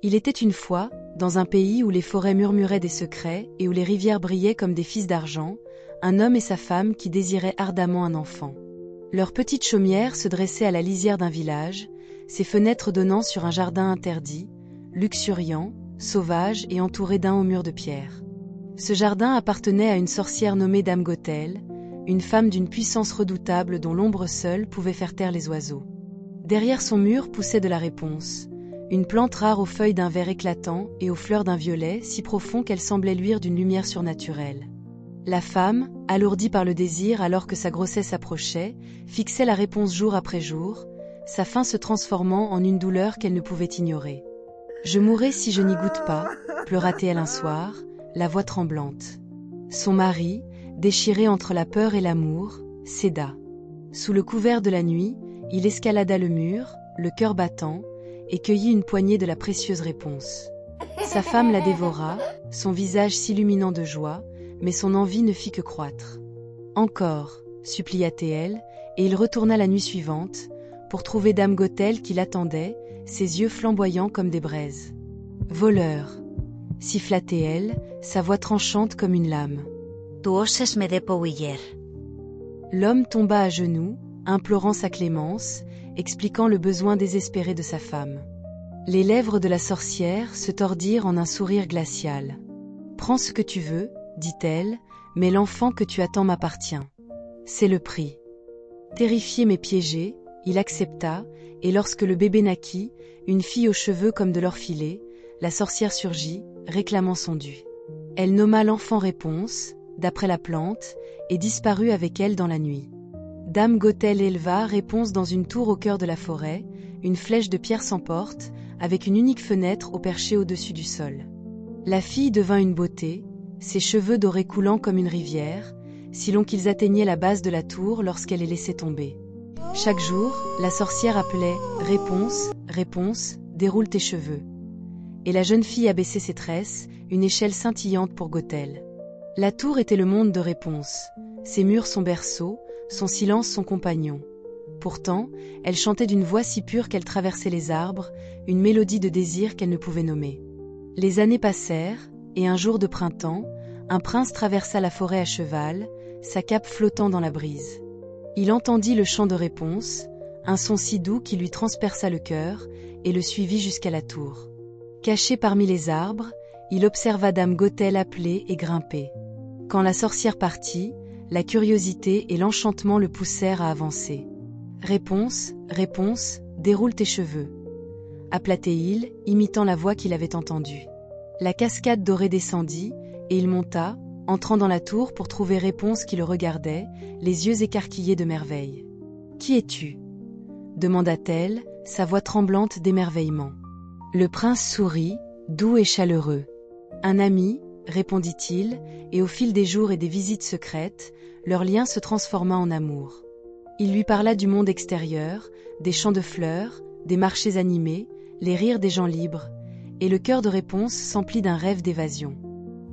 Il était une fois, dans un pays où les forêts murmuraient des secrets et où les rivières brillaient comme des fils d'argent, un homme et sa femme qui désiraient ardemment un enfant. Leur petite chaumière se dressait à la lisière d'un village, ses fenêtres donnant sur un jardin interdit, luxuriant, sauvage et entouré d'un haut mur de pierre. Ce jardin appartenait à une sorcière nommée Dame Gothel, une femme d'une puissance redoutable dont l'ombre seule pouvait faire taire les oiseaux. Derrière son mur poussait de la réponse, une plante rare aux feuilles d'un vert éclatant et aux fleurs d'un violet si profond qu'elle semblait luire d'une lumière surnaturelle. La femme, alourdie par le désir alors que sa grossesse approchait, fixait la réponse jour après jour, sa faim se transformant en une douleur qu'elle ne pouvait ignorer. « Je mourrai si je n'y goûte pas », pleura-t-elle un soir, la voix tremblante. Son mari, déchiré entre la peur et l'amour, céda. Sous le couvert de la nuit, il escalada le mur, le cœur battant, et cueillit une poignée de la précieuse réponse. Sa femme la dévora, son visage s'illuminant de joie, mais son envie ne fit que croître. « Encore » supplia-t-elle, et il retourna la nuit suivante, pour trouver Dame Gothel qui l'attendait, ses yeux flamboyants comme des braises. « Voleur » siffla-t-elle, sa voix tranchante comme une lame. « Tu oses me depouiller » L'homme tomba à genoux, implorant sa clémence, expliquant le besoin désespéré de sa femme. Les lèvres de la sorcière se tordirent en un sourire glacial. « Prends ce que tu veux, dit-elle, mais l'enfant que tu attends m'appartient. C'est le prix. » Terrifié mais piégé, il accepta, et lorsque le bébé naquit, une fille aux cheveux comme de l'or filé, la sorcière surgit, réclamant son dû. Elle nomma l'enfant Réponse, d'après la plante, et disparut avec elle dans la nuit. Dame Gothel éleva Réponse dans une tour au cœur de la forêt, une flèche de pierre sans porte, avec une unique fenêtre au perché au-dessus du sol. La fille devint une beauté, ses cheveux dorés coulant comme une rivière, si long qu'ils atteignaient la base de la tour lorsqu'elle les laissait tomber. Chaque jour, la sorcière appelait « Réponse, Réponse, déroule tes cheveux ». Et la jeune fille abaissait ses tresses, une échelle scintillante pour Gothel. La tour était le monde de Réponse, ses murs son berceau, son silence son compagnon. Pourtant, elle chantait d'une voix si pure qu'elle traversait les arbres, une mélodie de désir qu'elle ne pouvait nommer. Les années passèrent, et un jour de printemps, un prince traversa la forêt à cheval, sa cape flottant dans la brise. Il entendit le chant de Réponse, un son si doux qui lui transperça le cœur, et le suivit jusqu'à la tour. Caché parmi les arbres, il observa Dame Gothel appeler et grimper. Quand la sorcière partit, la curiosité et l'enchantement le poussèrent à avancer. « Réponse, Réponse, déroule tes cheveux » appela-t-il, imitant la voix qu'il avait entendue. La cascade dorée descendit, et il monta, entrant dans la tour pour trouver Réponse qui le regardait, les yeux écarquillés de merveille. « Qui es-tu » demanda-t-elle, sa voix tremblante d'émerveillement. Le prince sourit, doux et chaleureux. « Un ami » répondit-il, et au fil des jours et des visites secrètes, leur lien se transforma en amour. Il lui parla du monde extérieur, des champs de fleurs, des marchés animés, les rires des gens libres, et le cœur de Réponse s'emplit d'un rêve d'évasion.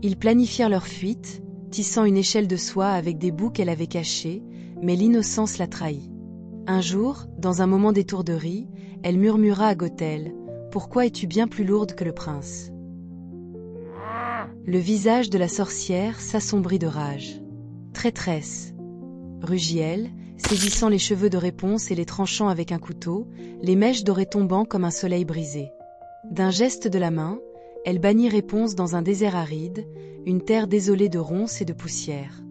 Ils planifièrent leur fuite, tissant une échelle de soie avec des bouts qu'elle avait cachés, mais l'innocence la trahit. Un jour, dans un moment d'étourderie, elle murmura à Gothel « Pourquoi es-tu bien plus lourde que le prince ?» Le visage de la sorcière s'assombrit de rage. « Traîtresse » rugit-elle, saisissant les cheveux de Réponse et les tranchant avec un couteau, les mèches dorées tombant comme un soleil brisé. D'un geste de la main, elle bannit Réponse dans un désert aride, une terre désolée de ronces et de poussière.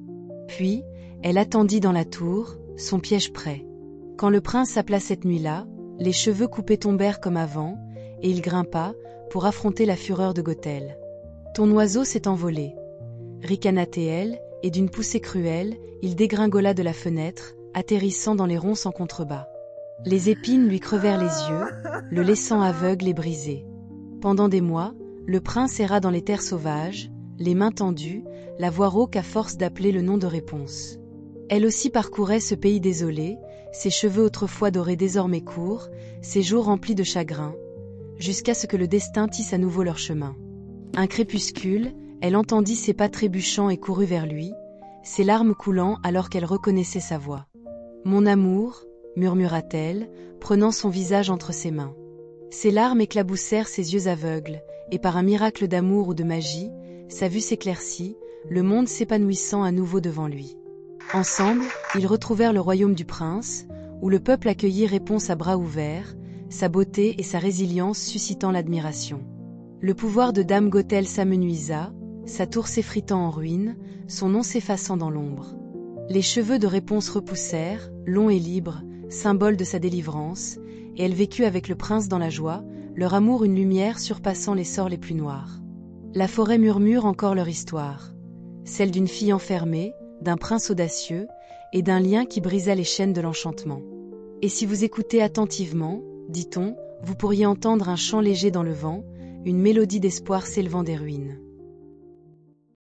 Puis, elle attendit dans la tour, son piège prêt. Quand le prince s'appela cette nuit-là, les cheveux coupés tombèrent comme avant, et il grimpa, pour affronter la fureur de Gothel. « Ton oiseau s'est envolé » ricana-t-elle, et d'une poussée cruelle, il dégringola de la fenêtre, atterrissant dans les ronces en contrebas. Les épines lui crevèrent les yeux, le laissant aveugle et brisé. Pendant des mois, le prince erra dans les terres sauvages, les mains tendues, la voix rauque à force d'appeler le nom de Réponse. Elle aussi parcourait ce pays désolé, ses cheveux autrefois dorés désormais courts, ses jours remplis de chagrin, jusqu'à ce que le destin tisse à nouveau leur chemin. Un crépuscule, elle entendit ses pas trébuchants et courut vers lui, ses larmes coulant alors qu'elle reconnaissait sa voix. « Mon amour » murmura-t-elle, prenant son visage entre ses mains. Ses larmes éclaboussèrent ses yeux aveugles, et par un miracle d'amour ou de magie, sa vue s'éclaircit, le monde s'épanouissant à nouveau devant lui. Ensemble, ils retrouvèrent le royaume du prince, où le peuple accueillit Réponse à bras ouverts, sa beauté et sa résilience suscitant l'admiration. Le pouvoir de Dame Gothel s'amenuisa, sa tour s'effritant en ruines, son nom s'effaçant dans l'ombre. Les cheveux de Réponse repoussèrent, longs et libres, symbole de sa délivrance, et elle vécut avec le prince dans la joie, leur amour une lumière surpassant les sorts les plus noirs. La forêt murmure encore leur histoire, celle d'une fille enfermée, d'un prince audacieux, et d'un lien qui brisa les chaînes de l'enchantement. Et si vous écoutez attentivement, dit-on, vous pourriez entendre un chant léger dans le vent, une mélodie d'espoir s'élevant des ruines.